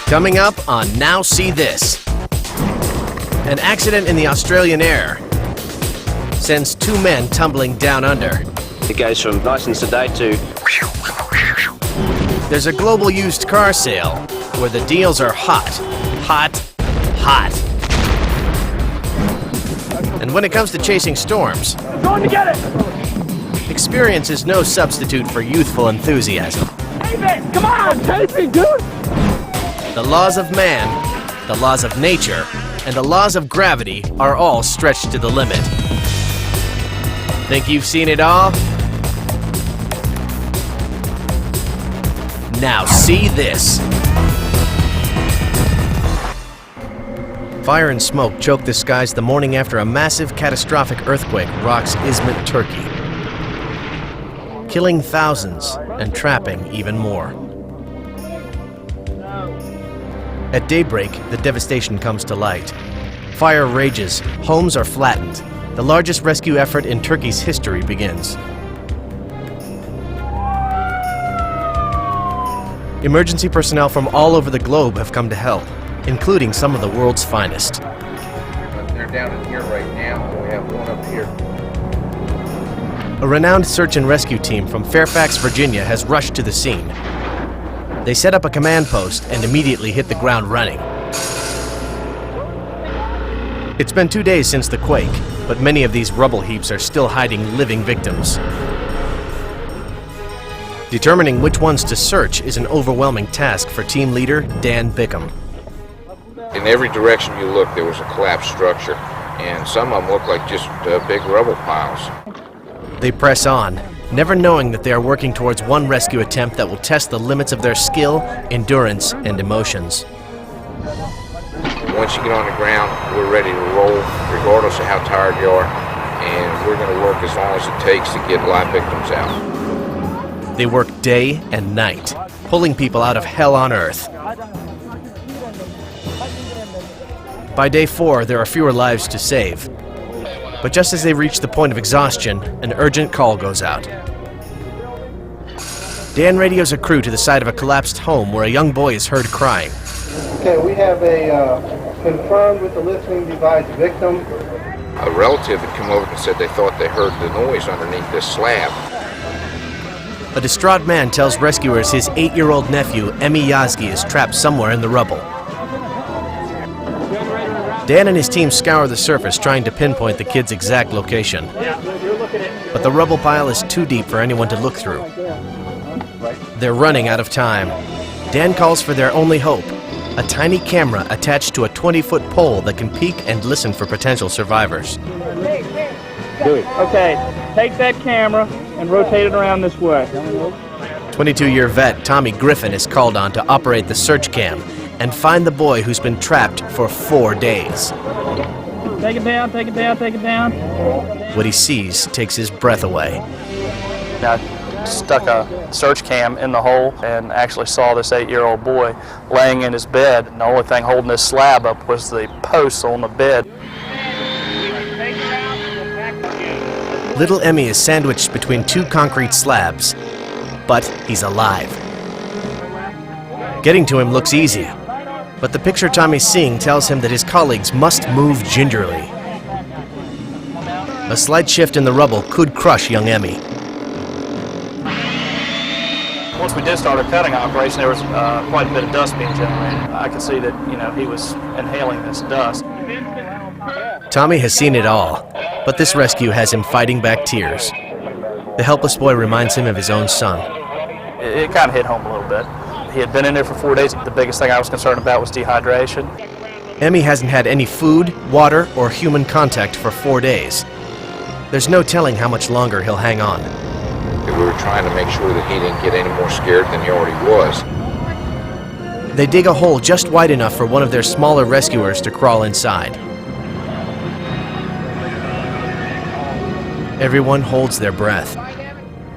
Coming up on Now See This. An accident in the Australian air sends two men tumbling down under. It goes from nice and sedate to... There's a global used car sale where the deals are hot, hot, hot. And when it comes to chasing storms, Going to get it! experience is no substitute for youthful enthusiasm. Tape it! Come on! Tape it, dude! The laws of man, the laws of nature, and the laws of gravity are all stretched to the limit. Think you've seen it all? Now see this. Fire and smoke choke the skies the morning after a massive catastrophic earthquake rocks Izmit, Turkey, killing thousands and trapping even more. At daybreak, the devastation comes to light. Fire rages, homes are flattened. The largest rescue effort in Turkey's history begins. Emergency personnel from all over the globe have come to help, including some of the world's finest. They're down in here right now, and we have one up here. A renowned search and rescue team from Fairfax, Virginia has rushed to the scene. They set up a command post and immediately hit the ground running. It's been 2 days since the quake, but many of these rubble heaps are still hiding living victims. Determining which ones to search is an overwhelming task for team leader Dan Bickham. In every direction you look, there was a collapsed structure, and some of them look like just big rubble piles. They press on, never knowing that they are working towards one rescue attempt that will test the limits of their skill, endurance, and emotions. Once you get on the ground, we're ready to roll, regardless of how tired you are, and we're going to work as long as it takes to get live victims out. They work day and night, pulling people out of hell on earth. By day 4, there are fewer lives to save. But just as they reach the point of exhaustion, an urgent call goes out. Dan radios a crew to the side of a collapsed home where a young boy is heard crying. Okay, we have a confirmed with the listening device victim. A relative had come over and said they thought they heard the noise underneath this slab. A distraught man tells rescuers his 8-year-old nephew, Emi Yazgi, is trapped somewhere in the rubble. Dan and his team scour the surface trying to pinpoint the kid's exact location. But the rubble pile is too deep for anyone to look through. They're running out of time. Dan calls for their only hope, a tiny camera attached to a 20-foot pole that can peek and listen for potential survivors. Okay, take that camera and rotate it around this way. 22-year vet Tommy Griffin is called on to operate the search cam and find the boy who's been trapped for 4 days. Take it down, take it down, take it down. What he sees takes his breath away. I stuck a search cam in the hole and actually saw this 8-year-old boy laying in his bed, and the only thing holding this slab up was the posts on the bed. Little Emi is sandwiched between 2 concrete slabs, but he's alive. Getting to him looks easy, but the picture Tommy's seeing tells him that his colleagues must move gingerly. A slight shift in the rubble could crush young Emi. Once we did start our cutting operation, there was quite a bit of dust being generated. I could see that, he was inhaling this dust. Tommy has seen it all, but this rescue has him fighting back tears. The helpless boy reminds him of his own son. It kind of hit home a little bit. He had been in there for 4 days. The biggest thing I was concerned about was dehydration. Emi hasn't had any food, water, or human contact for 4 days. There's no telling how much longer he'll hang on. We were trying to make sure that he didn't get any more scared than he already was. They dig a hole just wide enough for one of their smaller rescuers to crawl inside. Everyone holds their breath.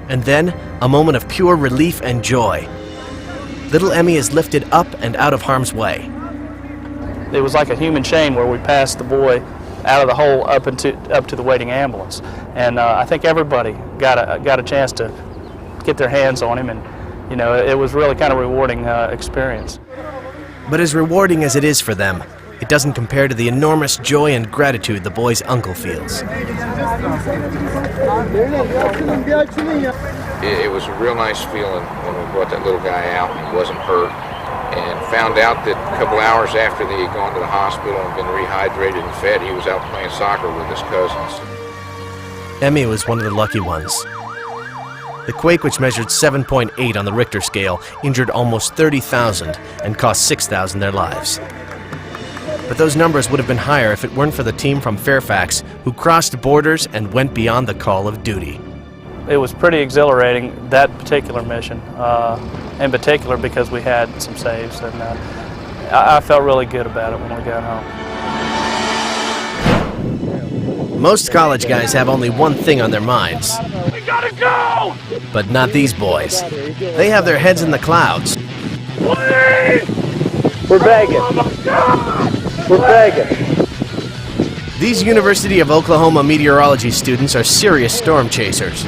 And then, a moment of pure relief and joy. Little Emi is lifted up and out of harm's way. It was like a human chain where we passed the boy out of the hole up to the waiting ambulance, and I think everybody got a chance to get their hands on him, and it was really kind of a rewarding experience. But as rewarding as it is for them, it doesn't compare to the enormous joy and gratitude the boy's uncle feels. It was a real nice feeling when we brought that little guy out and he wasn't hurt, and found out that a couple hours after they had gone to the hospital and been rehydrated and fed, he was out playing soccer with his cousins. Emmy was one of the lucky ones. The quake, which measured 7.8 on the Richter scale, injured almost 30,000 and cost 6,000 their lives. But those numbers would have been higher if it weren't for the team from Fairfax who crossed borders and went beyond the call of duty. It was pretty exhilarating, that particular mission, in particular because we had some saves, and I felt really good about it when we got home. Most college guys have only one thing on their minds. We gotta go! But not these boys. They have their heads in the clouds. Please! We're begging. Oh my God! We're begging. These University of Oklahoma meteorology students are serious storm chasers.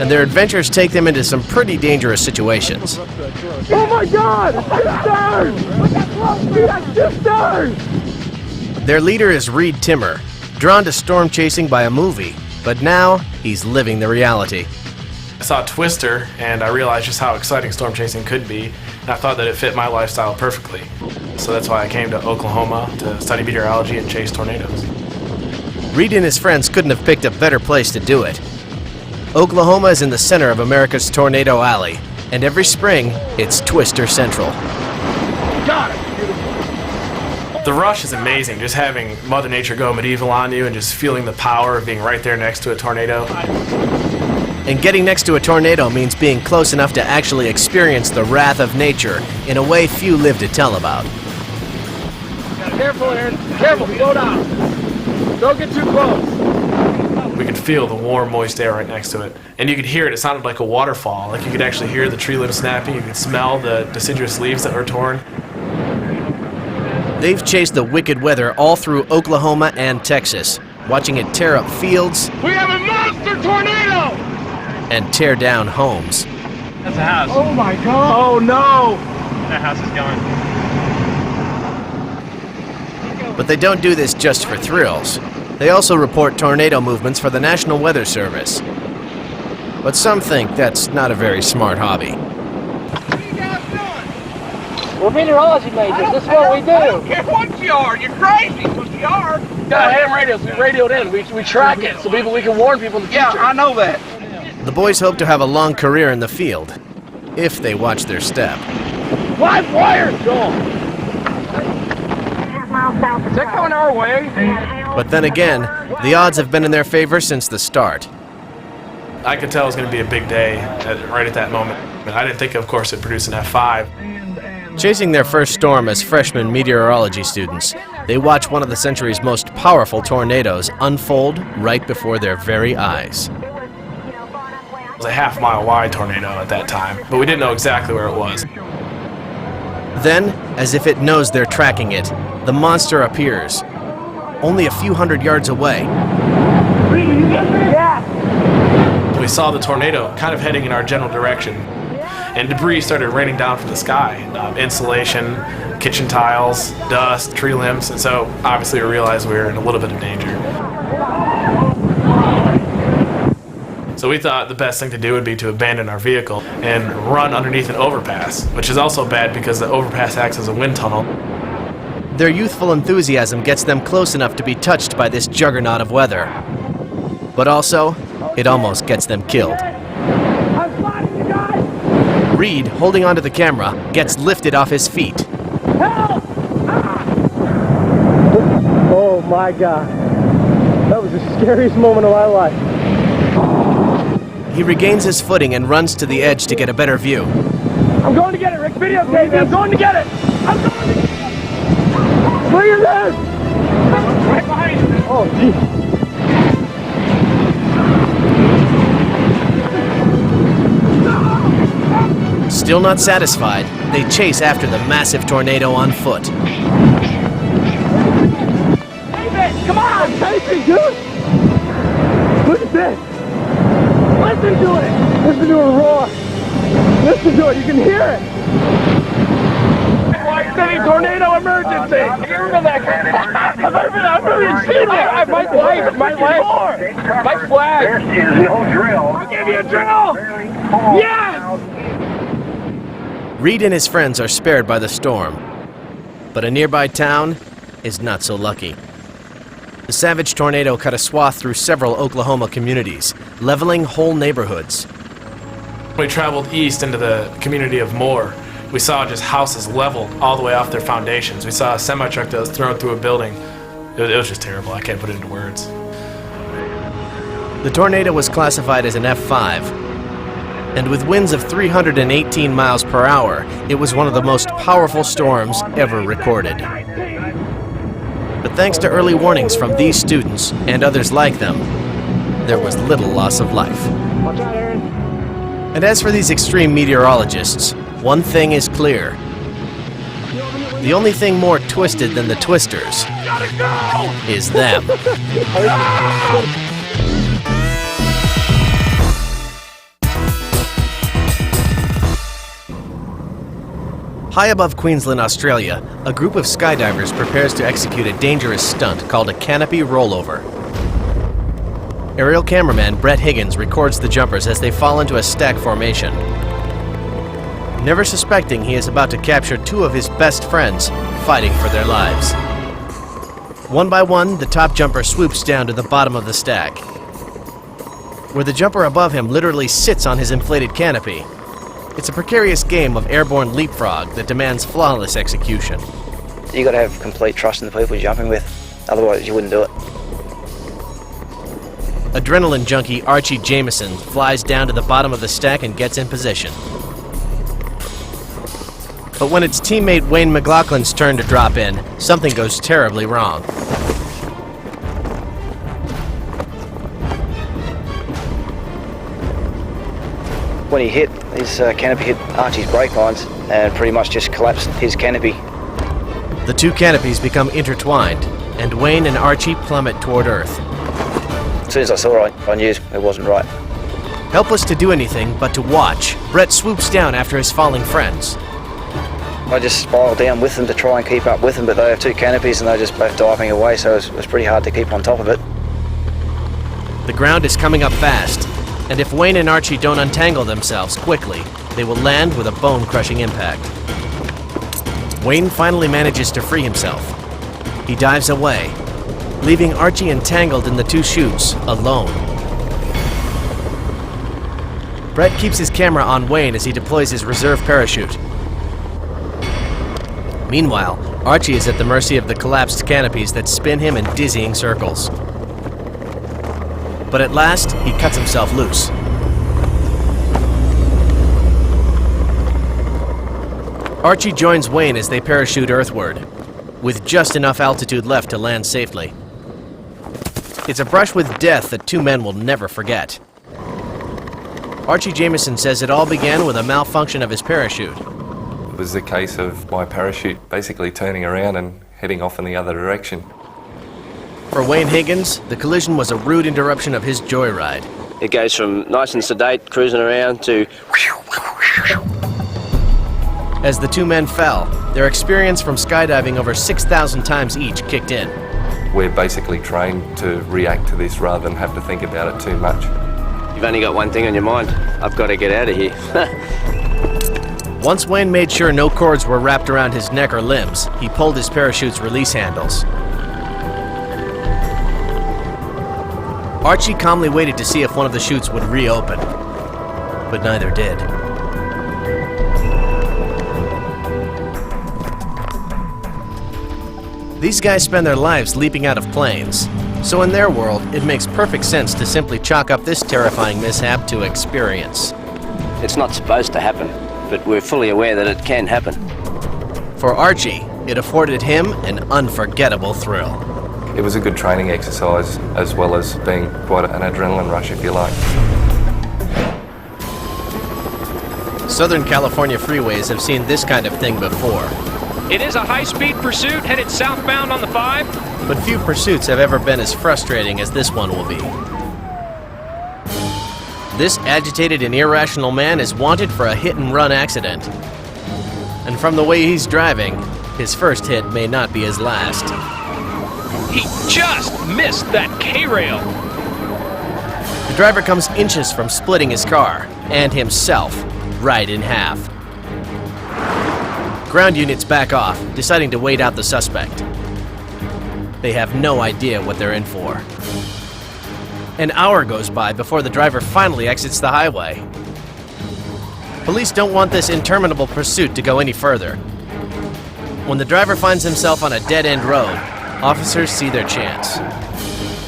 And their adventures take them into some pretty dangerous situations. Oh my God! It's just stars! Their leader is Reed Timmer, drawn to storm chasing by a movie, but now he's living the reality. I saw Twister and I realized just how exciting storm chasing could be, and I thought that it fit my lifestyle perfectly. So that's why I came to Oklahoma to study meteorology and chase tornadoes. Reed and his friends couldn't have picked a better place to do it. Oklahoma is in the center of America's Tornado Alley, and every spring, it's Twister Central. Got it! The rush is amazing, just having Mother Nature go medieval on you and just feeling the power of being right there next to a tornado. And getting next to a tornado means being close enough to actually experience the wrath of nature in a way few live to tell about. Careful, Aaron. Careful, slow down. Don't get too close. We could feel the warm, moist air right next to it. And you could hear it. It sounded like a waterfall. Like you could actually hear the tree limbs snapping. You could smell the deciduous leaves that were torn. They've chased the wicked weather all through Oklahoma and Texas, watching it tear up fields We have a monster tornado! and tear down homes. That's a house. Oh my God! Oh no! That house is going. But they don't do this just for thrills. They also report tornado movements for the National Weather Service. But some think that's not a very smart hobby. What are you guys doing? We're meteorology majors. This is what we I don't do. care what you are. You're crazy. What you are. Got ham radios. We radioed in. We track it so we can warn people in the future. Yeah, I know that. The boys hope to have a long career in the field, if they watch their step. Live wires, Joel. Is that coming our way? But then again, the odds have been in their favor since the start. I could tell it was going to be a big day right at that moment. But I didn't think, of course, it'd produce an F5. Chasing their first storm as freshman meteorology students, they watch one of the century's most powerful tornadoes unfold right before their very eyes. It was a half-mile wide tornado at that time, but we didn't know exactly where it was. Then, as if it knows they're tracking it, the monster appears, only a few hundred yards away. We saw the tornado kind of heading in our general direction, and debris started raining down from the sky. Insulation, kitchen tiles, dust, tree limbs, and so obviously we realized we were in a little bit of danger. So we thought the best thing to do would be to abandon our vehicle and run underneath an overpass, which is also bad because the overpass acts as a wind tunnel. Their youthful enthusiasm gets them close enough to be touched by this juggernaut of weather. But also, it almost gets them killed. Reed, holding onto the camera, gets lifted off his feet. Oh my God. That was the scariest moment of my life. He regains his footing and runs to the edge to get a better view. I'm going to get it, Rick. Videotape me. I'm going to get it. I'm going to get it. Look at this. Right behind you. Oh, geez. Still not satisfied, they chase after the massive tornado on foot. Tape it. Come on. Tape it, dude. Look at this. Listen to it. Listen to it roar. Listen to it. You can hear it. While you're devastating tornado emergency. You remember that guy? I've never seen that. My flag. This is no drill. I'll give you a drill. Yes. Reed and his friends are spared by the storm, but a nearby town is not so lucky. The savage tornado cut a swath through several Oklahoma communities, leveling whole neighborhoods. We traveled east into the community of Moore. We saw just houses leveled all the way off their foundations. We saw a semi-truck that was thrown through a building. It was just terrible. I can't put it into words. The tornado was classified as an F5, and with winds of 318 miles per hour, it was one of the most powerful storms ever recorded. But thanks to early warnings from these students and others like them, there was little loss of life. Watch out, Aaron. And as for these extreme meteorologists, one thing is clear. The only thing more twisted than the twisters is them. High above Queensland, Australia, a group of skydivers prepares to execute a dangerous stunt called a canopy rollover. Aerial cameraman Brett Higgins records the jumpers as they fall into a stack formation. Never suspecting he is about to capture two of his best friends fighting for their lives. One by one, the top jumper swoops down to the bottom of the stack, where the jumper above him literally sits on his inflated canopy. It's a precarious game of airborne leapfrog that demands flawless execution. You got to have complete trust in the people you're jumping with, otherwise you wouldn't do it. Adrenaline junkie Archie Jameson flies down to the bottom of the stack and gets in position. But when it's teammate Wayne McLaughlin's turn to drop in, something goes terribly wrong. When he hit, his canopy hit Archie's brake lines and pretty much just collapsed his canopy. The two canopies become intertwined, and Wayne and Archie plummet toward Earth. As soon as I saw it, I knew it wasn't right. Helpless to do anything but to watch, Brett swoops down after his falling friends. I just spiraled down with them to try and keep up with them, but they have two canopies and they're just both diving away, so it was pretty hard to keep on top of it. The ground is coming up fast, and if Wayne and Archie don't untangle themselves quickly, they will land with a bone-crushing impact. Wayne finally manages to free himself. He dives away, leaving Archie entangled in the two chutes, alone. Brett keeps his camera on Wayne as he deploys his reserve parachute. Meanwhile, Archie is at the mercy of the collapsed canopies that spin him in dizzying circles. But at last, he cuts himself loose. Archie joins Wayne as they parachute earthward, with just enough altitude left to land safely. It's a brush with death that two men will never forget. Archie Jameson says it all began with a malfunction of his parachute. It was a case of my parachute basically turning around and heading off in the other direction. For Wayne Higgins, the collision was a rude interruption of his joyride. It goes from nice and sedate, cruising around, to... As the two men fell, their experience from skydiving over 6,000 times each kicked in. We're basically trained to react to this rather than have to think about it too much. You've only got one thing on your mind. I've got to get out of here. Once Wayne made sure no cords were wrapped around his neck or limbs, he pulled his parachute's release handles. Archie calmly waited to see if one of the chutes would reopen, but neither did. These guys spend their lives leaping out of planes, so in their world, it makes perfect sense to simply chalk up this terrifying mishap to experience. It's not supposed to happen, but we're fully aware that it can happen. For Archie, it afforded him an unforgettable thrill. It was a good training exercise as well as being quite an adrenaline rush, if you like. Southern California freeways have seen this kind of thing before. It is a high-speed pursuit headed southbound on the 5. But few pursuits have ever been as frustrating as this one will be. This agitated and irrational man is wanted for a hit-and-run accident. And from the way he's driving, His first hit may not be his last. He just missed that K-rail. The driver comes inches from splitting his car and himself right in half. Ground units back off, deciding to wait out the suspect. They have no idea what they're in for. An hour goes by before the driver finally exits the highway. Police don't want this interminable pursuit to go any further. When the driver finds himself on a dead-end road, officers see their chance.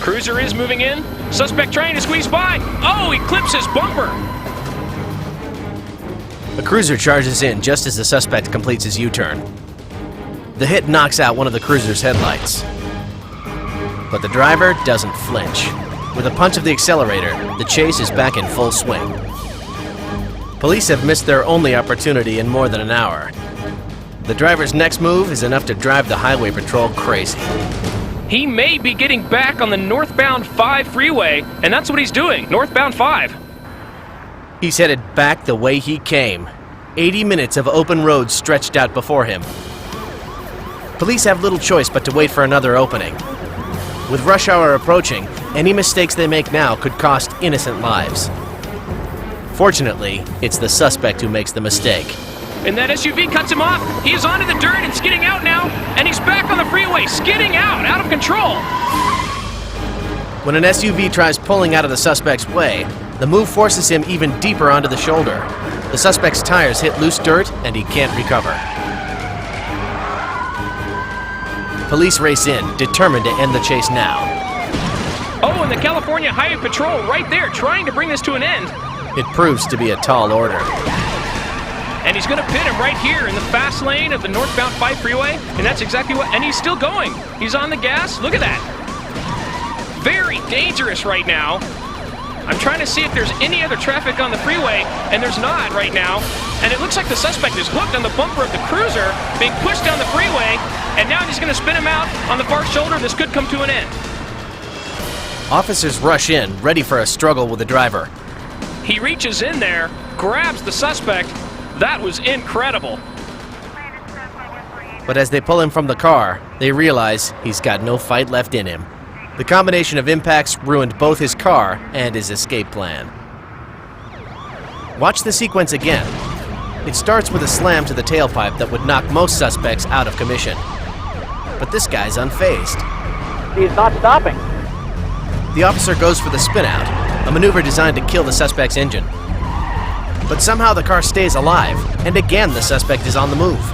Cruiser is moving in. Suspect trying to squeeze by. Oh, he clips his bumper. A cruiser charges in just as the suspect completes his U-turn. The hit knocks out one of the cruiser's headlights. But the driver doesn't flinch. With a punch of the accelerator, the chase is back in full swing. Police have missed their only opportunity in more than an hour. The driver's next move is enough to drive the highway patrol crazy. He may be getting back on the northbound 5 freeway, and that's what he's doing, northbound 5. He's headed back the way he came. 80 minutes of open road stretched out before him. Police have little choice but to wait for another opening. With rush hour approaching, any mistakes they make now could cost innocent lives. Fortunately, it's the suspect who makes the mistake. And that SUV cuts him off. He's onto the dirt and skidding out now, and he's back on the freeway, skidding out of control. When an SUV tries pulling out of the suspect's way, the move forces him even deeper onto the shoulder. The suspect's tires hit loose dirt, and he can't recover. Police race in, determined to end the chase now. Oh, and the California Highway Patrol right there, trying to bring this to an end. It proves to be a tall order. And he's going to pit him right here in the fast lane of the northbound 5 freeway, and that's exactly what, and he's still going. He's on the gas, look at that. Very dangerous right now. I'm trying to see if there's any other traffic on the freeway, and there's not right now. And it looks like the suspect is hooked on the bumper of the cruiser, being pushed down the freeway, and now he's going to spin him out on the far shoulder. This could come to an end. Officers rush in, ready for a struggle with the driver. He reaches in there, grabs the suspect. That was incredible. But as they pull him from the car, they realize he's got no fight left in him. The combination of impacts ruined both his car and his escape plan. Watch the sequence again. It starts with a slam to the tailpipe that would knock most suspects out of commission. But this guy's unfazed. He's not stopping. The officer goes for the spin-out, a maneuver designed to kill the suspect's engine. But somehow the car stays alive, and again the suspect is on the move.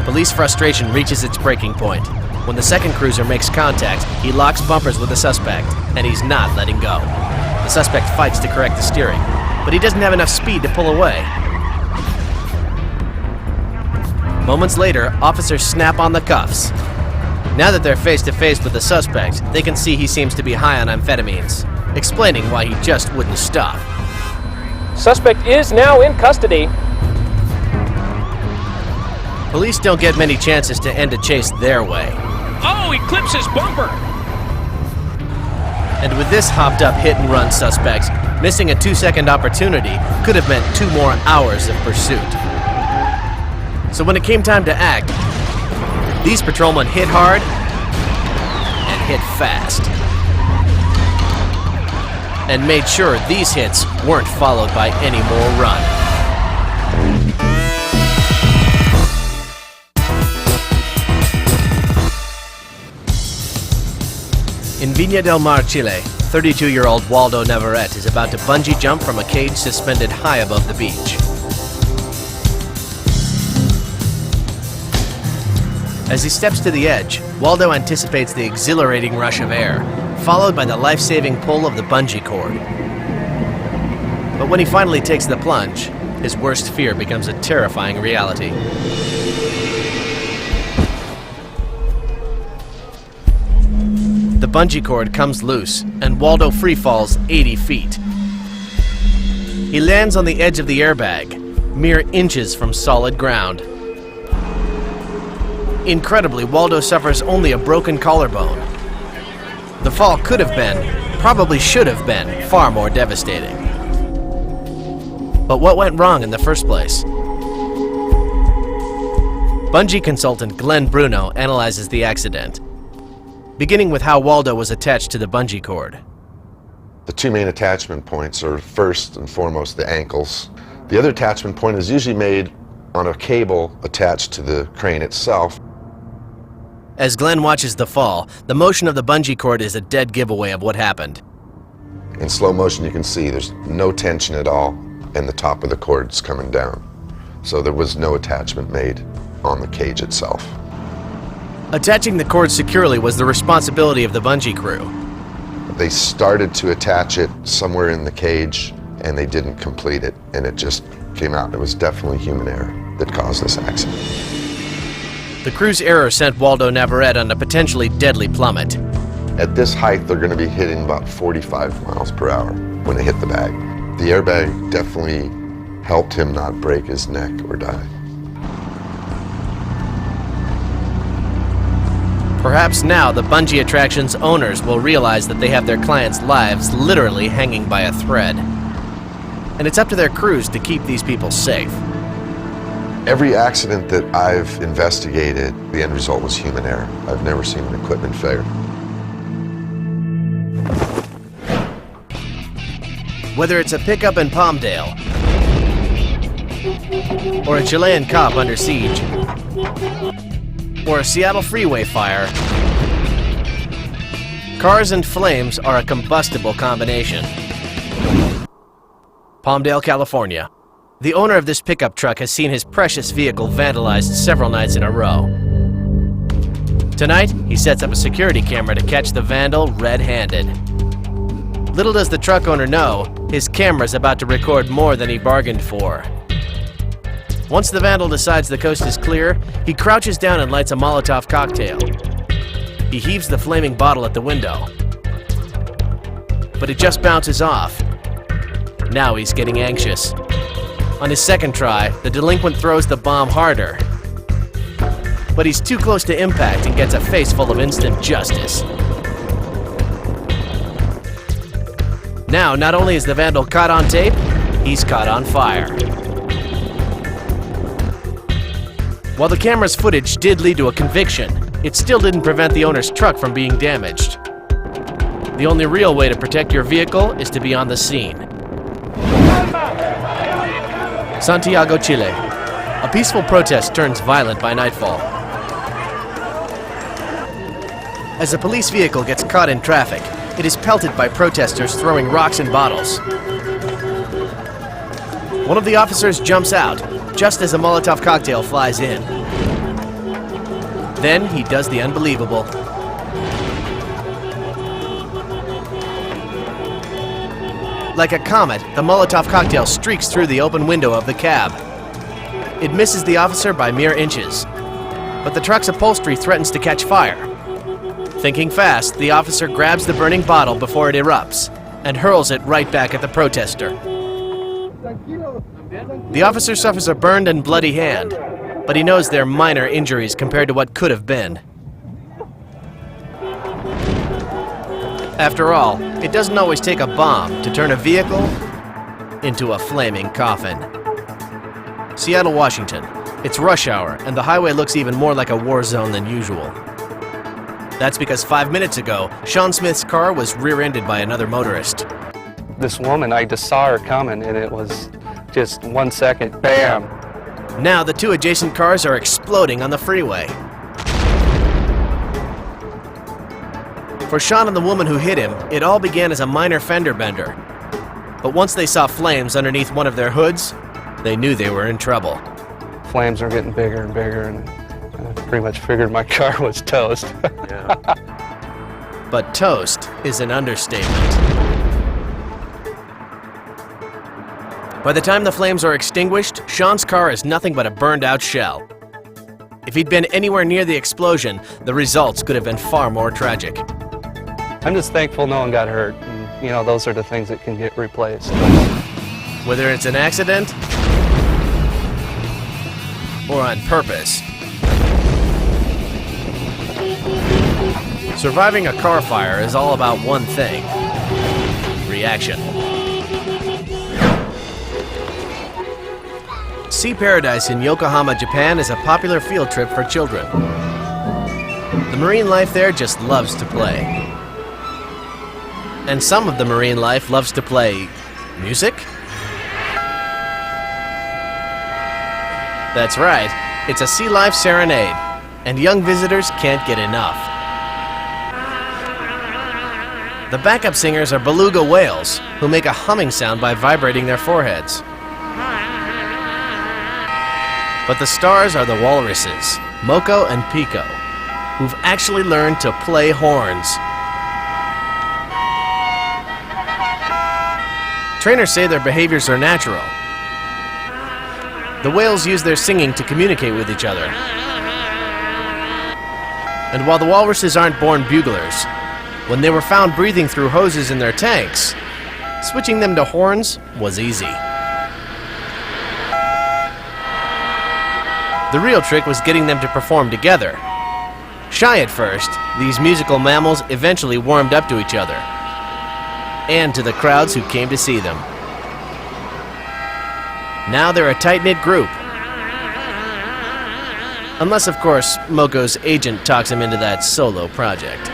Police frustration reaches its breaking point. When the second cruiser makes contact, he locks bumpers with the suspect, and he's not letting go. The suspect fights to correct the steering, but he doesn't have enough speed to pull away. Moments later, officers snap on the cuffs. Now that they're face to face with the suspect, they can see he seems to be high on amphetamines, explaining why he just wouldn't stop. Suspect is now in custody. Police don't get many chances to end a chase their way. Oh, he clips his bumper. And with this hopped-up hit-and-run suspect, missing a 2-second opportunity could have meant 2 more hours of pursuit. So when it came time to act, these patrolmen hit hard and hit fast. And made sure these hits weren't followed by any more run. In Viña del Mar, Chile, 32-year-old Waldo Navarrete is about to bungee jump from a cage suspended high above the beach. As he steps to the edge, Waldo anticipates the exhilarating rush of air, followed by the life-saving pull of the bungee cord. But when he finally takes the plunge, his worst fear becomes a terrifying reality. The bungee cord comes loose, and Waldo free falls 80 feet. He lands on the edge of the airbag, mere inches from solid ground. Incredibly, Waldo suffers only a broken collarbone. The fall could have been, probably should have been, far more devastating. But what went wrong in the first place? Bungee consultant Glenn Bruno analyzes the accident, beginning with how Waldo was attached to the bungee cord. The two main attachment points are first and foremost the ankles. The other attachment point is usually made on a cable attached to the crane itself. As Glenn watches the fall, the motion of the bungee cord is a dead giveaway of what happened. In slow motion you can see there's no tension at all and the top of the cord's coming down. So there was no attachment made on the cage itself. Attaching the cord securely was the responsibility of the bungee crew. They started to attach it somewhere in the cage and they didn't complete it, and it just came out. It was definitely human error that caused this accident. The crew's error sent Waldo Navarrete on a potentially deadly plummet. At this height, they're going to be hitting about 45 miles per hour when they hit the bag. The airbag definitely helped him not break his neck or die. Perhaps now the bungee attraction's owners will realize that they have their clients' lives literally hanging by a thread. And it's up to their crews to keep these people safe. Every accident that I've investigated, the end result was human error. I've never seen an equipment failure. Whether it's a pickup in Palmdale or a Chilean cop under siege, or a Seattle freeway fire, cars and flames are a combustible combination. Palmdale, California. The owner of this pickup truck has seen his precious vehicle vandalized several nights in a row. Tonight, he sets up a security camera to catch the vandal red-handed. Little does the truck owner know, his camera's about to record more than he bargained for. Once the vandal decides the coast is clear, he crouches down and lights a Molotov cocktail. He heaves the flaming bottle at the window, but it just bounces off. Now he's getting anxious. On his second try, the delinquent throws the bomb harder, but he's too close to impact and gets a face full of instant justice. Now, not only is the vandal caught on tape, he's caught on fire. While the camera's footage did lead to a conviction, it still didn't prevent the owner's truck from being damaged. The only real way to protect your vehicle is to be on the scene. Santiago, Chile. A peaceful protest turns violent by nightfall. As a police vehicle gets caught in traffic, it is pelted by protesters throwing rocks and bottles. One of the officers jumps out, just as a Molotov cocktail flies in. Then he does the unbelievable. Like a comet, the Molotov cocktail streaks through the open window of the cab. It misses the officer by mere inches, but the truck's upholstery threatens to catch fire. Thinking fast, the officer grabs the burning bottle before it erupts and hurls it right back at the protester. The officer suffers a burned and bloody hand, but he knows they're minor injuries compared to what could have been. After all, it doesn't always take a bomb to turn a vehicle into a flaming coffin. Seattle, Washington. It's rush hour, and the highway looks even more like a war zone than usual. That's because 5 minutes ago, Sean Smith's car was rear-ended by another motorist. This woman, I just saw her coming, and it was just 1 second, bam. Now the two adjacent cars are exploding on the freeway. For Sean and the woman who hit him, it all began as a minor fender bender. But once they saw flames underneath one of their hoods, they knew they were in trouble. Flames are getting bigger and bigger, and I pretty much figured my car was toast. But toast is an understatement. By the time the flames are extinguished, Sean's car is nothing but a burned-out shell. If he'd been anywhere near the explosion, the results could have been far more tragic. I'm just thankful no one got hurt. And, you know, those are the things that can get replaced. Whether it's an accident or on purpose. Surviving a car fire is all about one thing: reaction. Sea Paradise in Yokohama, Japan is a popular field trip for children. The marine life there just loves to play. And some of the marine life loves to play music? That's right, it's a sea life serenade, and young visitors can't get enough. The backup singers are beluga whales, who make a humming sound by vibrating their foreheads. But the stars are the walruses, Moko and Pico, who've actually learned to play horns. Trainers say their behaviors are natural. The whales use their singing to communicate with each other. And while the walruses aren't born buglers, when they were found breathing through hoses in their tanks, switching them to horns was easy. The real trick was getting them to perform together. Shy at first, these musical mammals eventually warmed up to each other, and to the crowds who came to see them. Now they're a tight-knit group. Unless, of course, Moko's agent talks him into that solo project.